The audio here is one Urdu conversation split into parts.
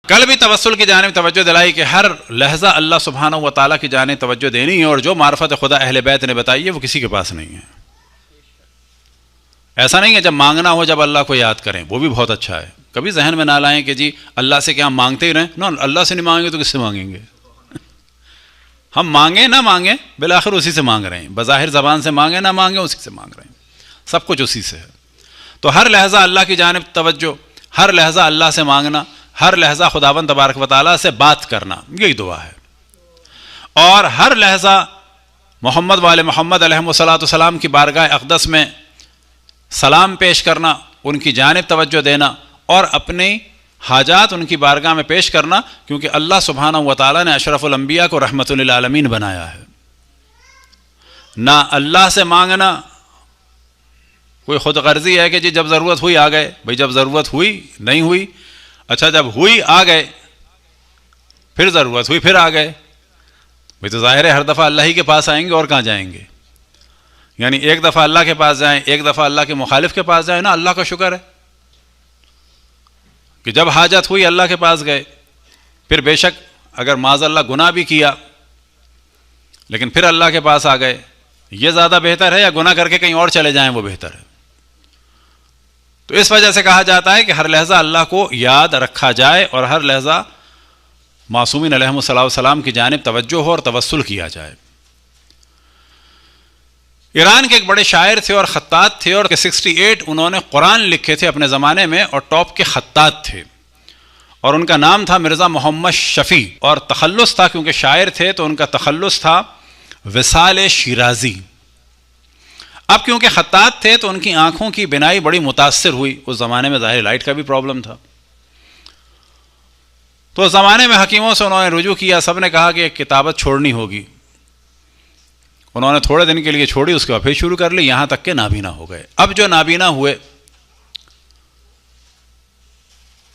کل بھی توسل کی جانب توجہ دلائی کہ ہر لحظہ اللہ سبحانہ و تعالیٰ کی جانب توجہ دینی ہے، اور جو معرفت خدا اہل بیت نے بتائی ہے وہ کسی کے پاس نہیں ہے۔ ایسا نہیں ہے جب مانگنا ہو جب اللہ کو یاد کریں، وہ بھی بہت اچھا ہے، کبھی ذہن میں نہ لائیں کہ جی اللہ سے کیا ہم مانگتے ہی رہیں، نہ اللہ سے نہیں مانگیں گے تو کس سے مانگیں گے؟ ہم مانگیں نہ مانگیں بالآخر اسی سے مانگ رہے ہیں، بظاہر زبان سے مانگیں نہ مانگیں اسی سے مانگ رہے ہیں، سب کچھ اسی سے ہے۔ تو ہر لحظہ اللہ کی جانب توجہ، ہر لحظہ اللہ سے مانگنا، ہر لحظہ خداوند تبارک و تعالیٰ سے بات کرنا، یہی دعا ہے۔ اور ہر لحظہ محمد وآل محمد علیہ الصلوۃ والسلام کی بارگاہ اقدس میں سلام پیش کرنا، ان کی جانب توجہ دینا، اور اپنی حاجات ان کی بارگاہ میں پیش کرنا، کیونکہ اللہ سبحانہ و تعالیٰ نے اشرف الانبیاء کو رحمت للعالمین بنایا ہے۔ نہ اللہ سے مانگنا کوئی خود غرضی ہے کہ جی جب ضرورت ہوئی آ گئے، بھئی جب ضرورت ہوئی نہیں ہوئی، اچھا جب ہوئی آ گئے، پھر ضرورت ہوئی پھر آ گئے، بھئی تو ظاہر ہے ہر دفعہ اللہ ہی کے پاس آئیں گے اور کہاں جائیں گے؟ یعنی ایک دفعہ اللہ کے پاس جائیں، ایک دفعہ اللہ کے مخالف کے پاس جائیں، نا اللہ کا شکر ہے کہ جب حاجت ہوئی اللہ کے پاس گئے، پھر بے شک اگر معاذ اللہ گناہ بھی کیا لیکن پھر اللہ کے پاس آ گئے، یہ زیادہ بہتر ہے یا گناہ کر کے کہیں اور چلے جائیں وہ بہتر ہے؟ تو اس وجہ سے کہا جاتا ہے کہ ہر لحظہ اللہ کو یاد رکھا جائے اور ہر لحظہ معصومین علیہ السلام کی جانب توجہ ہو اور توسل کیا جائے۔ ایران کے ایک بڑے شاعر تھے اور خطاط تھے، اور 68 انہوں نے قرآن لکھے تھے اپنے زمانے میں، اور ٹاپ کے خطاط تھے، اور ان کا نام تھا مرزا محمد شفیع، اور تخلص تھا کیونکہ شاعر تھے تو ان کا تخلص تھا وصال شیرازی۔ اب کیونکہ خطاط تھے تو ان کی آنکھوں کی بینائی بڑی متاثر ہوئی، اس زمانے میں ظاہر لائٹ کا بھی پرابلم تھا، تو اس زمانے میں حکیموں سے انہوں نے رجوع کیا، سب نے کہا کہ ایک کتابت چھوڑنی ہوگی، انہوں نے تھوڑے دن کے لیے چھوڑی، اس کے بعد پھر شروع کر لی، یہاں تک کہ نابینا ہو گئے۔ اب جو نابینا ہوئے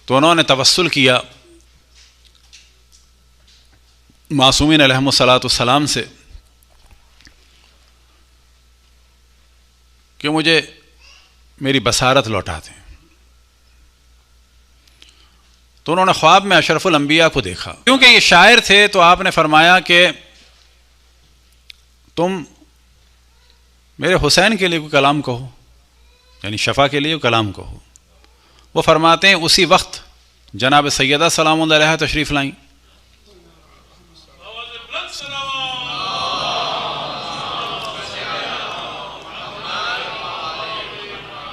تو انہوں نے توسل کیا معصومین علیہم الصلاۃ والسلام سے کہ مجھے میری بصارت لوٹا دیں۔ تو انہوں نے خواب میں اشرف الانبیاء کو دیکھا، کیونکہ یہ شاعر تھے تو آپ نے فرمایا کہ تم میرے حسین کے لیے کوئی کلام کہو، یعنی شفا کے لیے کلام کہو۔ وہ فرماتے ہیں اسی وقت جناب سیدہ سلام اللہ علیہا تشریف لائیں،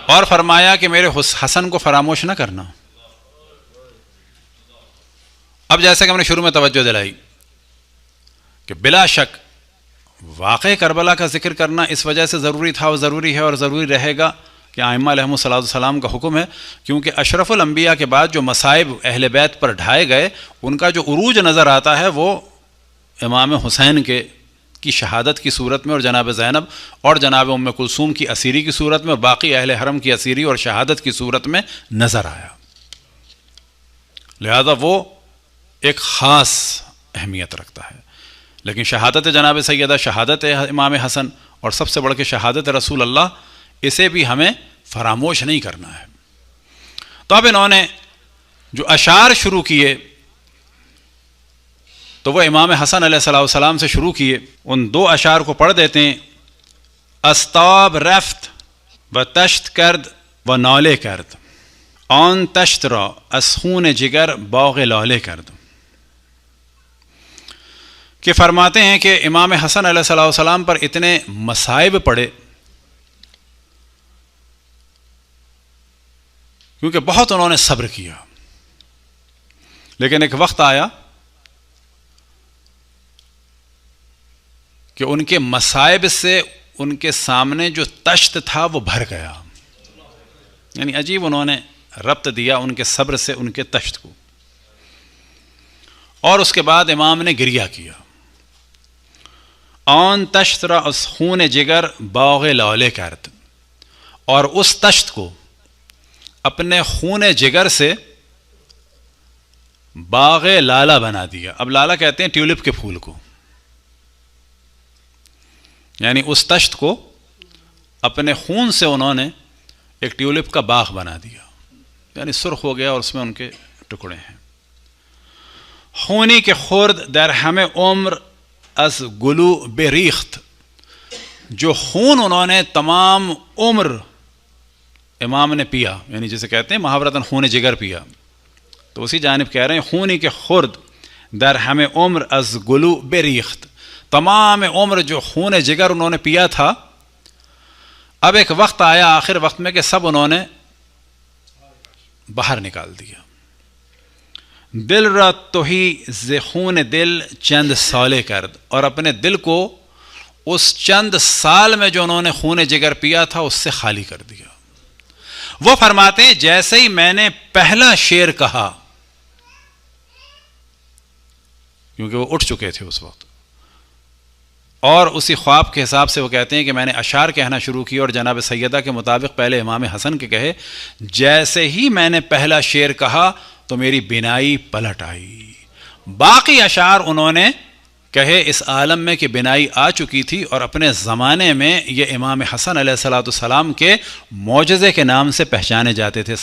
اور فرمایا کہ میرے حسن کو فراموش نہ کرنا۔ اب جیسے کہ ہم نے شروع میں توجہ دلائی کہ بلا شک واقع کربلا کا ذکر کرنا اس وجہ سے ضروری تھا اور ضروری ہے اور ضروری رہے گا کہ ائمہ علیہم السلام کا حکم ہے، کیونکہ اشرف الانبیاء کے بعد جو مصائب اہل بیت پر ڈھائے گئے ان کا جو عروج نظر آتا ہے وہ امام حسین کی شہادت کی صورت میں، اور جناب زینب اور جناب ام کلثوم کی اسیری کی صورت میں، اور باقی اہل حرم کی اسیری اور شہادت کی صورت میں نظر آیا۔ لہذا وہ ایک خاص اہمیت رکھتا ہے۔ لیکن شہادت جناب سیدہ، شہادت امام حسن، اور سب سے بڑھ کے شہادت رسول اللہ، اسے بھی ہمیں فراموش نہیں کرنا ہے۔ تو اب انہوں نے جو اشعار شروع کیے تو وہ امام حسن علیہ السلام سے شروع کیے۔ ان دو اشعار کو پڑھ دیتے ہیں۔ استاب رفت و تشت کرد و نالے کرد، آن تشت را از خون جگر باغ لالے کرد۔ کہ فرماتے ہیں کہ امام حسن علیہ السلام پر اتنے مصائب پڑے کیونکہ بہت انہوں نے صبر کیا، لیکن ایک وقت آیا کہ ان کے مصائب سے ان کے سامنے جو تشت تھا وہ بھر گیا، یعنی عجیب انہوں نے ربط دیا ان کے صبر سے ان کے تشت کو۔ اور اس کے بعد امام نے گریہ کیا، آن تشت را از خون جگر باغ لالے کرد، اور اس تشت کو اپنے خون جگر سے باغ لالا بنا دیا۔ اب لالا کہتے ہیں ٹیولپ کے پھول کو، یعنی اس تشت کو اپنے خون سے انہوں نے ایک ٹیولپ کا باغ بنا دیا، یعنی سرخ ہو گیا اور اس میں ان کے ٹکڑے ہیں۔ خونی کے خرد در ہمیں عمر از گلو بریخت، جو خون انہوں نے تمام عمر امام نے پیا، یعنی جسے کہتے ہیں محاورتاً خون جگر پیا، تو اسی جانب کہہ رہے ہیں خونی کے خرد در ہمیں عمر از گلو بریخت، تمام عمر جو خون جگر انہوں نے پیا تھا، اب ایک وقت آیا آخر وقت میں کہ سب انہوں نے باہر نکال دیا۔ دل را توہی ز خون دل چند سالے کرد، اور اپنے دل کو اس چند سال میں جو انہوں نے خون جگر پیا تھا اس سے خالی کر دیا۔ وہ فرماتے ہیں جیسے ہی میں نے پہلا شعر کہا، کیونکہ وہ اٹھ چکے تھے اس وقت، اور اسی خواب کے حساب سے وہ کہتے ہیں کہ میں نے اشعار کہنا شروع کیا، اور جناب سیدہ کے مطابق پہلے امام حسن کے کہے، جیسے ہی میں نے پہلا شعر کہا تو میری بینائی پلٹ آئی۔ باقی اشعار انہوں نے کہے اس عالم میں کہ بینائی آ چکی تھی، اور اپنے زمانے میں یہ امام حسن علیہ السلام کے معجزے کے نام سے پہچانے جاتے تھے۔